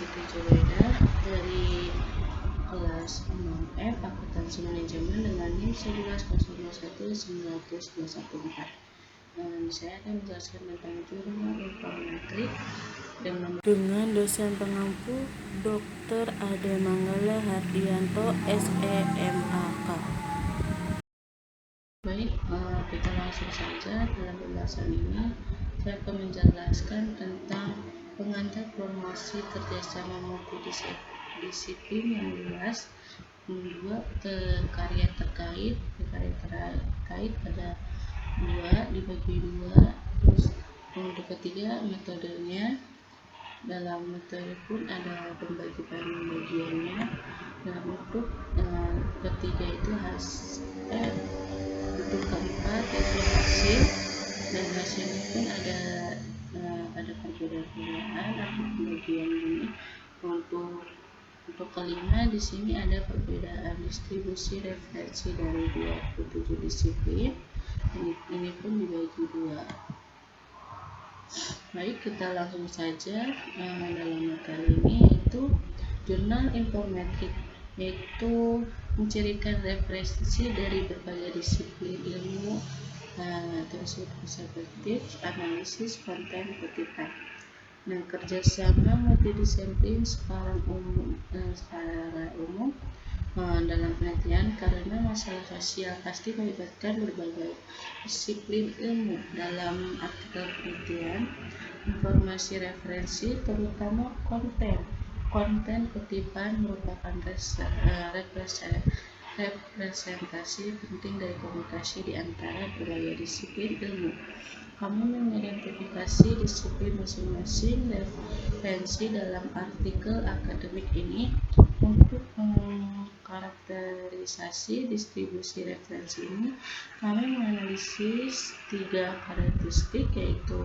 Siti Jubaida dari kelas 6F Akuntansi Manajemen dengan NIM 11011914. Saya akan menjelaskan tentang jurnal informatik dengan dosen pengampu Dr. Ade Manggala Hardianto SEMAK. Baik, kita langsung saja dalam pembahasan ini. Saya akan menjelaskan tentang pengantar promosi kerjasama multidisiplin yang luas. Kedua, karya terkait ada dua, dibagi dua. Terus untuk ketiga, metodenya. Dalam metode pun ada pembagiannya. Dan untuk ketiga itu untuk keempat itu hasil, dan hasilnya pun ada perbedaan atau pembagian ini. Untuk kelima di sini ada perbedaan distribusi referensi dari 27 disiplin. Ini pun dibagi dua. Baik, kita langsung saja dalam materi ini, yaitu jurnal informatik, yaitu mencirikan referensi dari berbagai disiplin ilmu tersebut perspektif, analisis, konten, kutipan. Nah, kerjasama multidisiplin secara umum dalam penelitian karena masalah sosial pasti melibatkan berbagai disiplin ilmu. Dalam artikel penelitian, informasi referensi terutama konten kutipan merupakan representasi penting dari komunikasi di antara berbagai disiplin ilmu. Kamu mengidentifikasi disiplin masing-masing referensi dalam artikel akademik ini. Untuk karakterisasi distribusi referensi ini, kami menganalisis 3 karakteristik, yaitu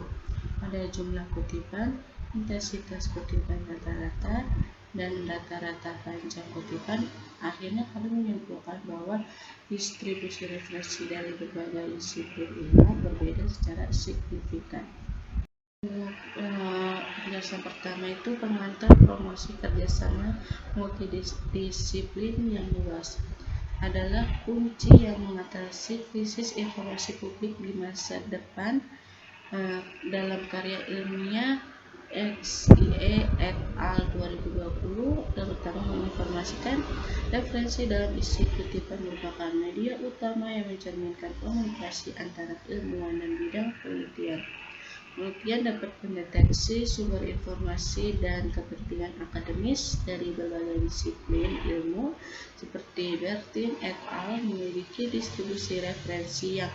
ada jumlah kutipan, intensitas kutipan rata-rata, dan rata-rata panjang kutipan. Akhirnya kami menyimpulkan bahwa distribusi referensi dari berbagai disiplin ilmu berbeda secara signifikan. Penjelasan pertama itu pengantar promosi kerjasama multidisiplin yang luas adalah kunci yang mengatasi krisis informasi publik di masa depan. Dalam karya ilmiah XIE et al. 2020 terutama menginformasikan referensi dalam isi kutipan merupakan media utama yang mencerminkan komunikasi antara ilmuwan dan bidang penelitian. Penelitian dapat mendeteksi sumber informasi dan kepentingan akademis dari berbagai disiplin ilmu, seperti Bertin et al. Memiliki distribusi referensi yang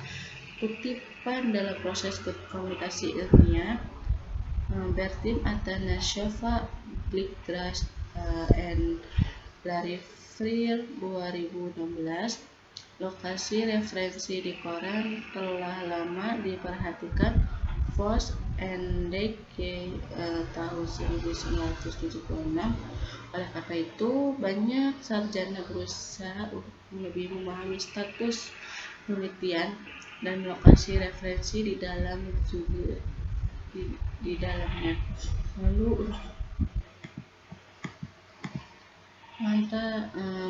kutipan dalam proses komunikasi ilmiah. Bertin, Atanasova, Blickgras, and Larifrier 2016. Lokasi referensi di koran telah lama diperhatikan Voss and Dijk tahun 1976. Oleh karena itu, banyak sarjana berusaha untuk lebih memahami status penelitian dan lokasi referensi di dalamnya. Lalu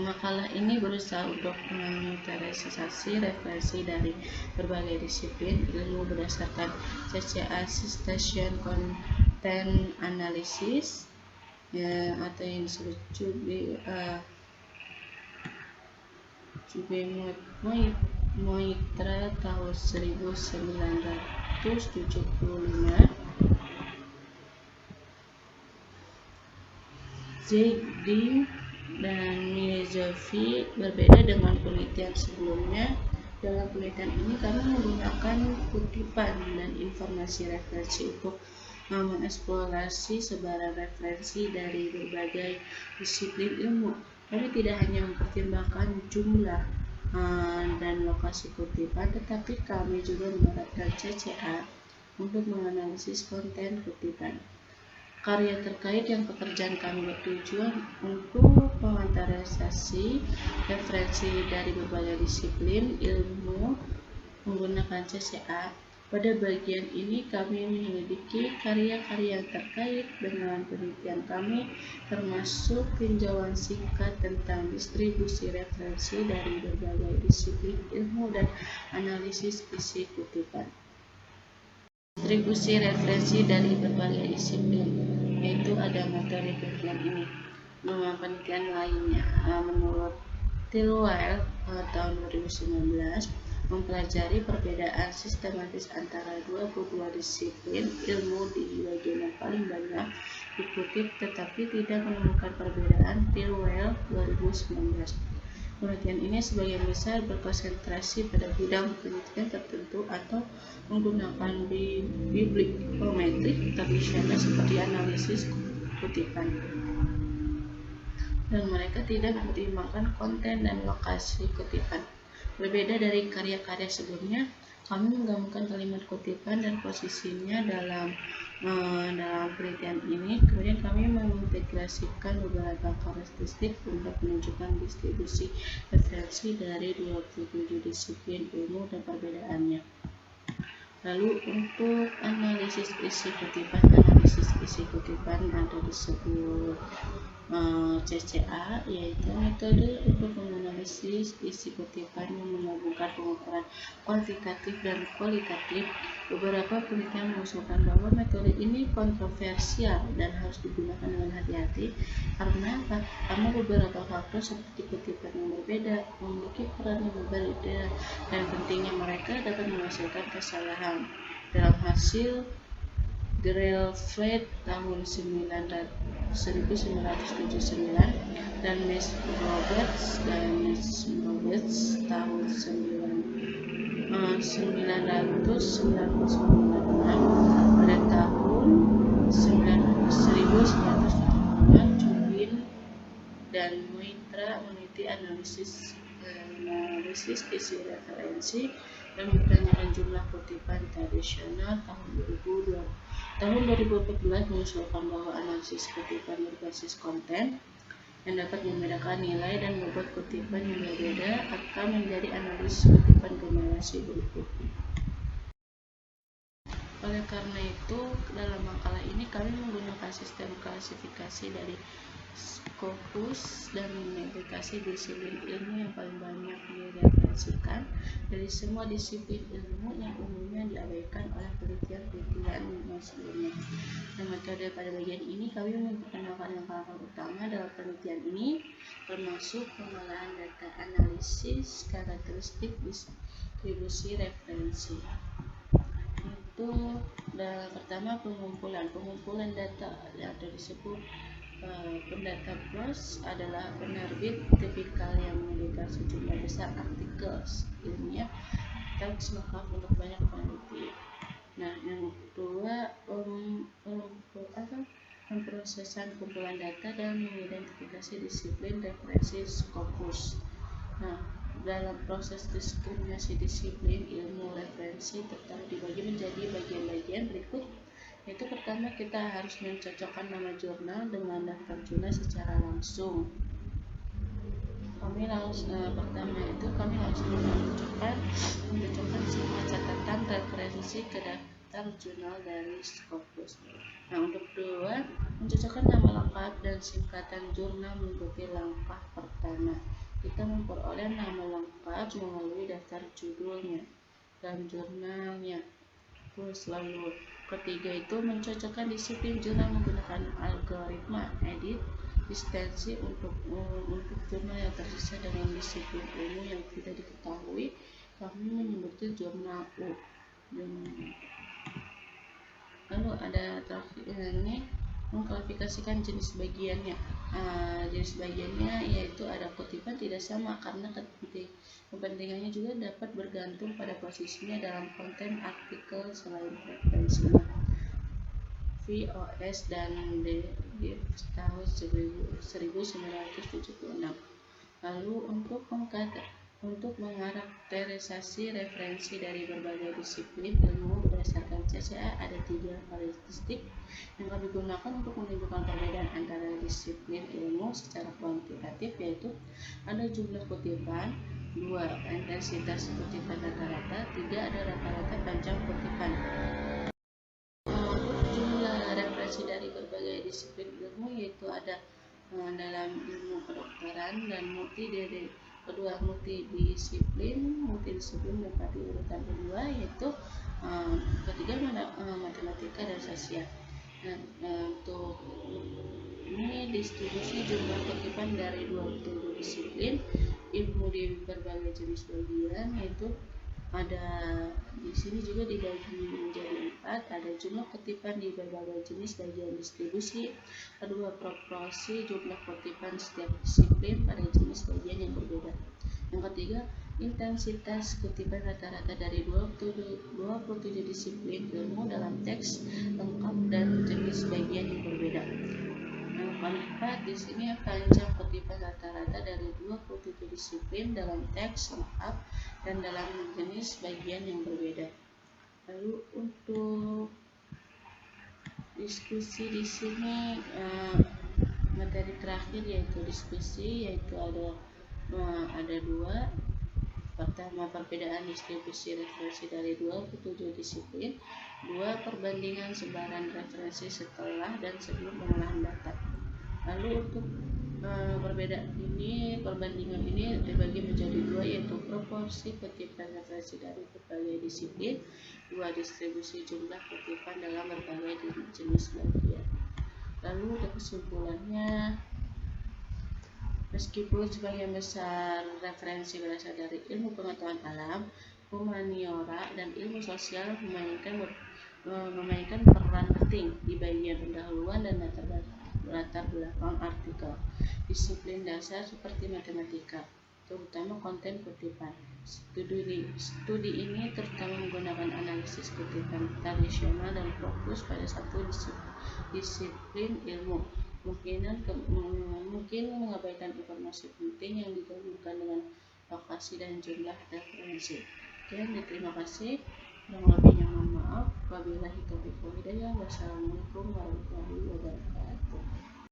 makalah ini berusaha untuk menginventarisasi referensi dari berbagai disiplin ilmu berdasarkan CCA Citation Content Analysis, atau yang disebut Moitra tahun 1975. Zeding dan Mizofi berbeda dengan penelitian sebelumnya. Dalam penelitian ini kami menggunakan kutipan dan informasi referensi untuk mengeksplorasi sebaran referensi dari berbagai disiplin ilmu. Kami tidak hanya mempertimbangkan jumlah dan lokasi kutipan, tetapi kami juga menggunakan CCA untuk menganalisis konten kutipan. Karya terkait yang pekerjaan kami bertujuan untuk menginventarisasi referensi dari berbagai disiplin ilmu menggunakan CCA. Pada bagian ini kami menyelidiki karya-karya yang terkait dengan penelitian kami, termasuk tinjauan singkat tentang distribusi referensi dari berbagai disiplin ilmu dan analisis isi kutipan. Distribusi referensi dari berbagai disiplin, yaitu ada metode penelitian ini. Penelitian lainnya, menurut Tilwell tahun 2019, mempelajari perbedaan sistematis antara 22 disiplin ilmu di bagian yang paling banyak dikutip tetapi tidak menemukan perbedaan. Tilwell 2019. Penelitian ini sebagian besar berkonsentrasi pada bidang penelitian tertentu atau menggunakan bibliometrik tradisional seperti analisis kutipan, dan mereka tidak mempertimbangkan konten dan lokasi kutipan. Berbeda dari karya-karya sebelumnya, kami menggabungkan kalimat kutipan dan posisinya dalam penelitian ini. Kemudian kami mengintegrasikan beberapa karakteristik untuk menunjukkan distribusi referensi dari 27 disiplin ilmu dan perbedaannya. Lalu untuk analisis isi kutipan ada disebut CCA, yaitu metode untuk menganalisis isi kutipan yang menggabungkan pengukuran kuantitatif dan kualitatif. Beberapa penelitian mengusulkan bahwa metode ini kontroversial dan harus digunakan dengan hati-hati karena beberapa faktor seperti kutipan yang berbeda memiliki peran yang berbeda dan pentingnya mereka dapat menghasilkan kesalahan. Dalam hasil Grelfeld tahun 1979 dan Miss Roberts tahun 1999. Pada tahun 1999 Jubin dan Moitra meneliti analisis isi referensi dan mempertanyakan jumlah kutipan tradisional. Tahun 2014 mengusulkan bahwa analisis kutipan berbasis konten yang dapat membedakan nilai dan membuat kutipan yang berbeda akan menjadi analisis kutipan generasi berikut. Oleh karena itu, dalam makalah ini kami menggunakan sistem klasifikasi dari Scopus dan mengidentifikasi disiplin ilmu yang paling banyak direferensikan dari semua disiplin ilmu yang umumnya diabaikan oleh penelitian sebelumnya. Nah, metode pada bagian ini kami memperkenalkan langkah utama dalam penelitian ini, termasuk pengolahan data, analisis karakteristik distribusi referensi. Itu pertama pengumpulan data yang disebut pendata plus adalah penerbit tipikal yang menyediakan sejumlah besar artikel ilmiah teks lengkap untuk banyak peneliti. Nah, yang kedua pemrosesan kumpulan data dan mengidentifikasi disiplin referensi Scopus. Nah, dalam proses diskriminasi disiplin ilmu referensi dibagi menjadi bagian-bagian berikut, yaitu pertama kita harus mencocokkan nama jurnal dengan daftar jurnal secara langsung. Kami langsung mencocokkan semua catatan referensi ke daftar jurnal dari Scopus. Nah, untuk kedua, mencocokkan nama lengkap dan singkatan jurnal mengikuti langkah pertama. Kita memperoleh nama lengkap melalui daftar judulnya dan jurnalnya. Terus lalu ketiga itu mencocokkan disiplin jurnal menggunakan algoritma edit distensi untuk jurnal yang tersisa dengan disiplin ilmu yang tidak diketahui. Kami menyebutnya jurnal U. Lalu ada terakhir ini mengklasifikasikan jenis bagiannya. Jenis bagiannya yaitu ada kutipan tidak sama karena kepentingannya juga dapat bergantung pada posisinya dalam konten artikel selain referensinya. VOS dan DIF tahun 1976. Lalu untuk mengarakterisasi referensi dari berbagai disiplin ilmu berdasarkan CCA ada 3 karakteristik yang kami gunakan untuk menunjukkan perbedaan antara disiplin ilmu secara kuantitatif, yaitu ada jumlah kutipan, 2. Intensitas kutipan rata-rata. 3. Ada rata-rata panjang kutipan. Jumlah referensi dari berbagai disiplin ilmu, yaitu ada dalam ilmu kedokteran dan multidisiplin menempati urutan kedua, yaitu ketiga matematika dan sosial. Untuk ini distribusi jumlah kutipan dari 27 disiplin ilmu di berbagai jenis bagian, yaitu ada di sini juga dibagi menjadi 4. Ada jumlah kutipan di berbagai jenis bagian distribusi. Kedua, proporsi jumlah kutipan setiap disiplin pada jenis bagian yang berbeda. Yang ketiga, intensitas kutipan rata-rata dari 27 disiplin ilmu dalam teks lengkap dan jenis bagian yang berbeda. Yang keempat, di sini panjang kutipan rata-rata dari 27 disiplin dalam teks lengkap dan dalam jenis bagian yang berbeda. Lalu untuk diskusi di sini materi terakhir yaitu diskusi, yaitu ada 2. Pertama, perbedaan distribusi referensi dari 27 disiplin. 2. Perbandingan sebaran referensi setelah dan sebelum pengolahan data. Lalu untuk perbandingan ini dibagi menjadi 2, yaitu proporsi kutipan referensi dari berbagai disiplin. 2. Distribusi jumlah kutipan dalam berbagai jenis bagian. Lalu untuk kesimpulannya, meskipun sebagian besar referensi berasal dari ilmu pengetahuan alam, humaniora, dan ilmu sosial memainkan peran penting di bagian pendahuluan dan latar belakang artikel. Disiplin dasar seperti matematika, terutama konten kutipan. Studi ini terutama menggunakan analisis kutipan tradisional dan fokus pada satu disiplin ilmu. Mungkin mengabaikan informasi penting yang digabungkan dengan lokasi dan jumlah referensi. Terima kasih. Kurang lebihnya mohon maaf. Wabillahi taufiq wal hidayah. Wassalamualaikum warahmatullahi wabarakatuh.